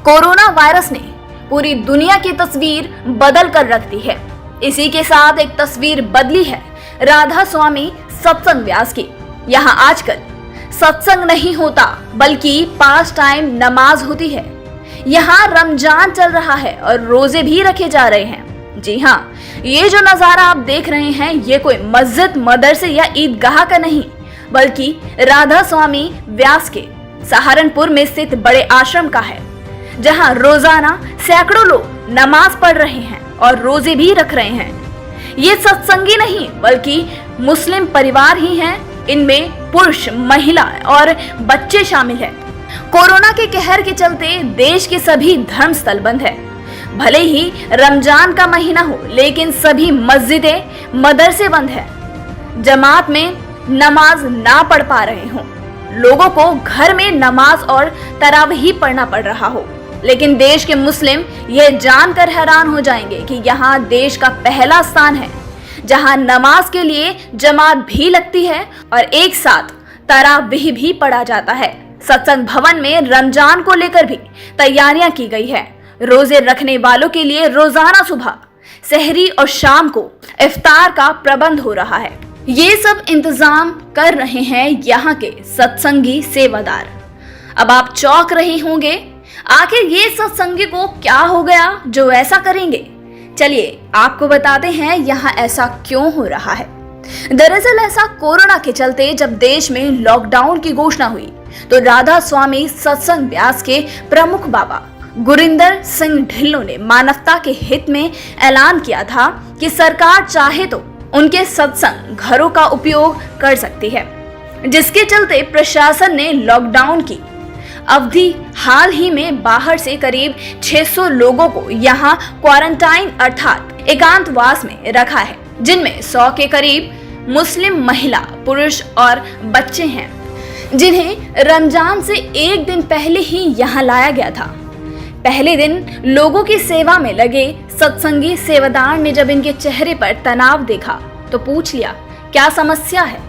Corona virus ने पूरी दुनिया की तस्वीर बदल कर रख दी है। इसी के साथ एक तस्वीर बदली है राधा स्वामी सत्संग व्यास की। यहाँ आजकल सत्संग नहीं होता बल्कि 5 टाइम नमाज होती है। यहाँ रमजान चल रहा है और रोजे भी रखे जा रहे हैं। जी हाँ, ये जो नजारा आप देख रहे हैं ये कोई मस्जिद, मदरसे या ईदगाह का नहीं बल्कि राधा स्वामी व्यास के सहारनपुर में स्थित बड़े आश्रम का है, जहां रोजाना सैकड़ों लोग नमाज पढ़ रहे हैं और रोजे भी रख रहे हैं। ये सत्संगी नहीं बल्कि मुस्लिम परिवार ही हैं। इनमें पुरुष, महिला और बच्चे शामिल हैं। कोरोना के कहर के चलते देश के सभी धर्म स्थल बंद है। भले ही रमजान का महीना हो लेकिन सभी मस्जिदें, मदरसे बंद है। जमात में नमाज ना पढ़ पा रहे हों, लोगों को घर में नमाज और तरावीह पढ़ना पड़ रहा हो। लेकिन देश के मुस्लिम यह जानकर हैरान हो जाएंगे कि यहाँ देश का पहला स्थान है जहाँ नमाज के लिए जमात भी लगती है और एक साथ तरावीह भी पढ़ा जाता है। सत्संग भवन में रमजान को लेकर भी तैयारियां की गई है। रोजे रखने वालों के लिए रोजाना सुबह, सहरी और शाम को इफ्तार का प्रबंध हो रहा है। ये सब इंतजाम कर रहे हैं यहाँ के सत्संगी सेवादार। अब आप चौंक रहे होंगे, आखिर ये सत्संगी को क्या हो गया जो ऐसा करेंगे? चलिए आपको बताते हैं यहाँ ऐसा क्यों हो रहा है। दरअसल ऐसा कोरोना के चलते जब देश में लॉकडाउन की घोषणा हुई तो राधा स्वामी सत्संग व्यास के प्रमुख बाबा गुरिंदर सिंह ढिल्लों ने मानवता के हित में ऐलान किया था कि सरकार चाहे तो उनके सत्संग घरों का उपयोग कर सकती है, जिसके चलते प्रशासन ने लॉकडाउन की अवधि हाल ही में बाहर से करीब 600 लोगों को यहाँ क्वारंटाइन अर्थात एकांतवास में रखा है, जिनमें 100 के करीब मुस्लिम महिला, पुरुष और बच्चे हैं, जिन्हें रमजान से एक दिन पहले ही यहाँ लाया गया था। पहले दिन लोगों की सेवा में लगे सत्संगी सेवादार ने जब इनके चेहरे पर तनाव देखा तो पूछ लिया क्या समस्या है,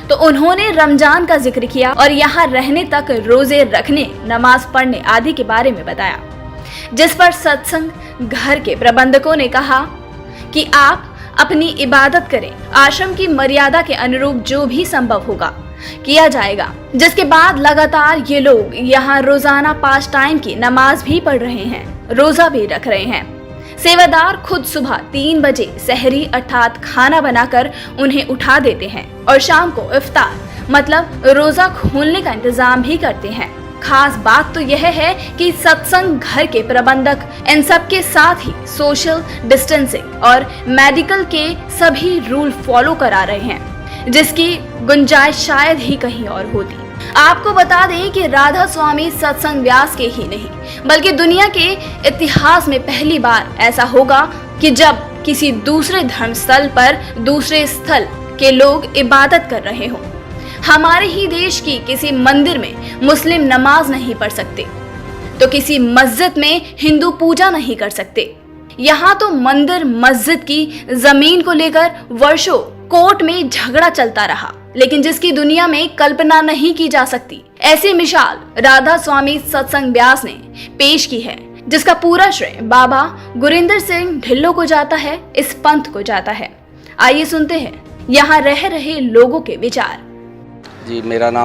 तो उन्होंने रमजान का जिक्र किया और यहाँ रहने तक, रोजे रखने, नमाज पढ़ने आदि के बारे में बताया। जिस पर सत्संग घर के प्रबंधकों ने कहा कि आप अपनी इबादत करें, आश्रम की मर्यादा के अनुरूप जो भी संभव होगा किया जाएगा। जिसके बाद लगातार ये लोग यहाँ रोजाना 5 टाइम की नमाज भी पढ़ रहे हैं, रोजा भी रख रहे हैं। सेवादार खुद सुबह 3 बजे सहरी अर्थात खाना बनाकर उन्हें उठा देते हैं और शाम को इफ्तार मतलब रोजा खोलने का इंतजाम भी करते हैं। खास बात तो यह है कि सत्संग घर के प्रबंधक इन सब के साथ ही सोशल डिस्टेंसिंग और मेडिकल के सभी रूल फॉलो करा रहे हैं, जिसकी गुंजाइश शायद ही कहीं और होती। आपको बता दें कि राधा स्वामी सत्संग व्यास के ही नहीं बल्कि दुनिया के इतिहास में पहली बार ऐसा होगा कि जब किसी दूसरे धर्म स्थल पर दूसरे स्थल के लोग इबादत कर रहे हों। हमारे ही देश की किसी मंदिर में मुस्लिम नमाज नहीं पढ़ सकते तो किसी मस्जिद में हिंदू पूजा नहीं कर सकते। यहाँ तो मंदिर, मस्जिद की जमीन को लेकर वर्षों कोर्ट में झगड़ा चलता रहा, लेकिन जिसकी दुनिया में कल्पना नहीं की जा सकती ऐसी मिसाल राधा स्वामी सत्संग व्यास ने पेश की है, जिसका पूरा श्रेय बाबा गुरिंदर सिंह ढिल्लों को जाता है, इस पंथ को जाता है। आइए सुनते हैं यहाँ रह रहे लोगों के विचार। जी, मेरा नाम